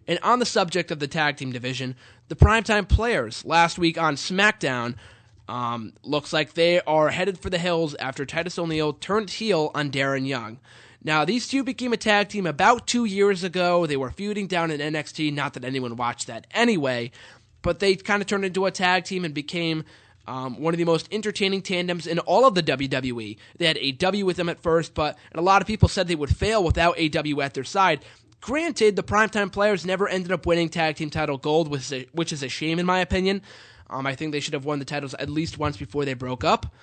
And on the subject of the tag team division, the Primetime Players last week on SmackDown looks like they are headed for the hills after Titus O'Neil turned heel on Darren Young. Now, these two became a tag team about 2 years ago. They were feuding down in NXT, not that anyone watched that anyway, but they kind of turned into a tag team and became one of the most entertaining tandems in all of the WWE. They had AW with them at first, but a lot of people said they would fail without AW at their side. Granted, the Primetime Players never ended up winning tag team title gold, which is a shame in my opinion. I think they should have won the titles at least once before they broke up.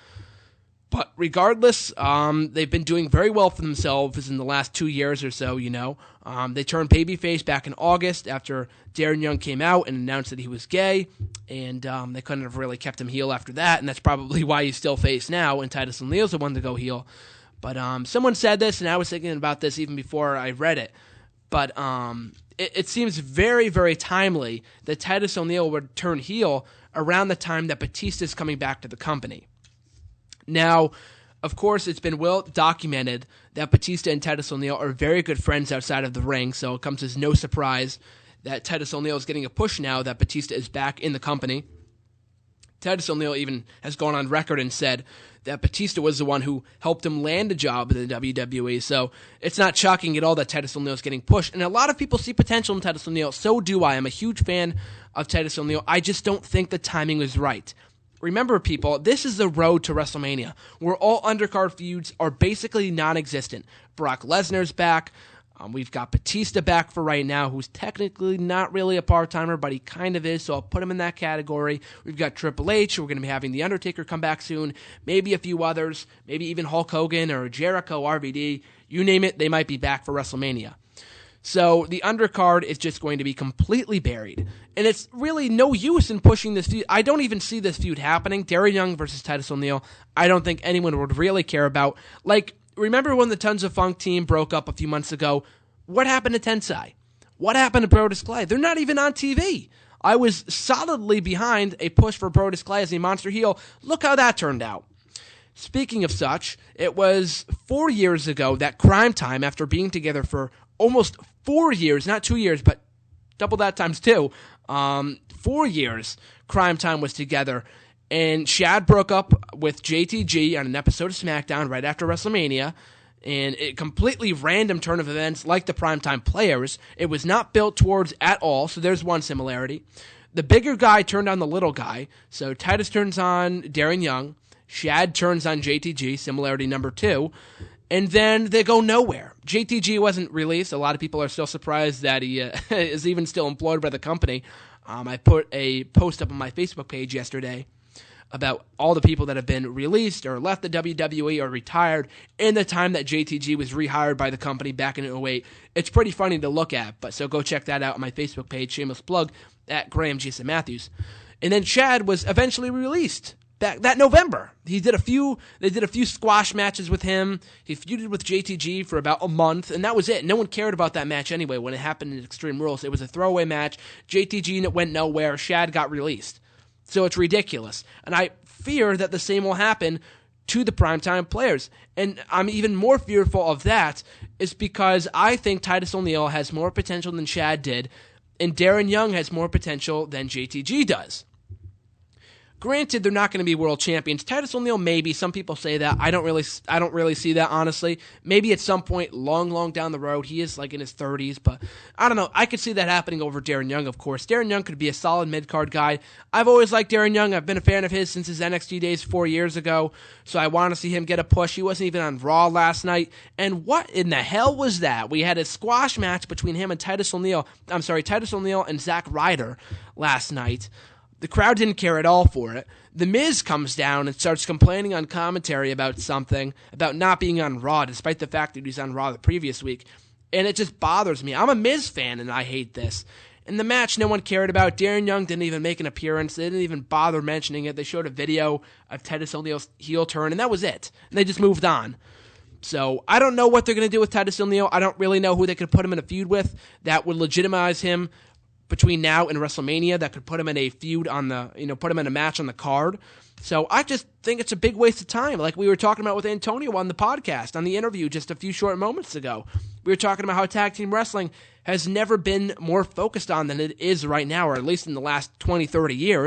But regardless, they've been doing very well for themselves in the last 2 years or so, They turned babyface back in August after Darren Young came out and announced that he was gay, and they couldn't have really kept him heel after that, and that's probably why he's still face now, and Titus O'Neil's the one to go heel. But someone said this, and I was thinking about this even before I read it, but it seems very, very timely that Titus O'Neil would turn heel around the time that Batista's coming back to the company. Now, of course, it's been well documented that Batista and Titus O'Neil are very good friends outside of the ring, so it comes as no surprise that Titus O'Neil is getting a push now that Batista is back in the company. Titus O'Neil even has gone on record and said that Batista was the one who helped him land a job in the WWE, so it's not shocking at all that Titus O'Neil is getting pushed. And a lot of people see potential in Titus O'Neil, so do I. I'm a huge fan of Titus O'Neil. I just don't think the timing was right. Remember, people, this is the road to WrestleMania, where all undercard feuds are basically non-existent. Brock Lesnar's back. We've got Batista back for right now, who's technically not really a part-timer, but he kind of is, so I'll put him in that category. We've got Triple H. We're going to be having The Undertaker come back soon. Maybe a few others. Maybe even Hulk Hogan or Jericho, RVD. You name it, they might be back for WrestleMania. So the undercard is just going to be completely buried. And it's really no use in pushing this feud. I don't even see this feud happening. Darren Young versus Titus O'Neil, I don't think anyone would really care about. Like, remember when the Tons of Funk team broke up a few months ago? What happened to Tensai? What happened to Brodus Clay? They're not even on TV. I was solidly behind a push for Brodus Clay as a monster heel. Look how that turned out. Speaking of such, it was 4 years ago that Crime Time, after being together for almost 4 years, not 2 years, but double that times 2, 4 years, Crime Time was together. And Shad broke up with JTG on an episode of SmackDown right after WrestleMania. And a completely random turn of events like the Primetime Players. It was not built towards at all, so there's one similarity. The bigger guy turned on the little guy. So Titus turns on Darren Young. Shad turns on JTG, similarity number 2. And then they go nowhere. JTG wasn't released. A lot of people are still surprised that he is even still employed by the company. I put a post up on my Facebook page yesterday about all the people that have been released or left the WWE or retired in the time that JTG was rehired by the company back in 2008. It's pretty funny to look at, but so go check that out on my Facebook page, shameless plug, at Graham Jason Matthews. And then Chad was eventually released that November. They did a few squash matches with him. He feuded with JTG for about a month, and that was it. No one cared about that match anyway when it happened in Extreme Rules. It was a throwaway match. JTG went nowhere. Shad got released. So it's ridiculous. And I fear that the same will happen to the Primetime Players. And I'm even more fearful of that is because I think Titus O'Neil has more potential than Shad did, and Darren Young has more potential than JTG does. Granted, they're not going to be world champions. Titus O'Neil, maybe. Some people say that. I don't really see that, honestly. Maybe at some point, long down the road, he is like in his 30s, but I don't know. I could see that happening over Darren Young, of course. Darren Young could be a solid mid-card guy. I've always liked Darren Young. I've been a fan of his since his NXT days 4 years ago, so I want to see him get a push. He wasn't even on Raw last night. And what in the hell was that? We had a squash match between him and Titus O'Neil and Zack Ryder last night. The crowd didn't care at all for it. The Miz comes down and starts complaining on commentary about something, about not being on Raw, despite the fact that he was on Raw the previous week. And it just bothers me. I'm a Miz fan, and I hate this. In the match, no one cared about. Darren Young didn't even make an appearance. They didn't even bother mentioning it. They showed a video of Titus O'Neil's heel turn, and that was it. And they just moved on. So I don't know what they're going to do with Titus O'Neil. I don't really know who they could put him in a feud with that would legitimize him between now and WrestleMania that could put him in a feud on the, put him in a match on the card. So I just think it's a big waste of time. Like we were talking about with Antonio on the podcast, on the interview just a few short moments ago. We were talking about how tag team wrestling has never been more focused on than it is right now, or at least in the last 20, 30 years.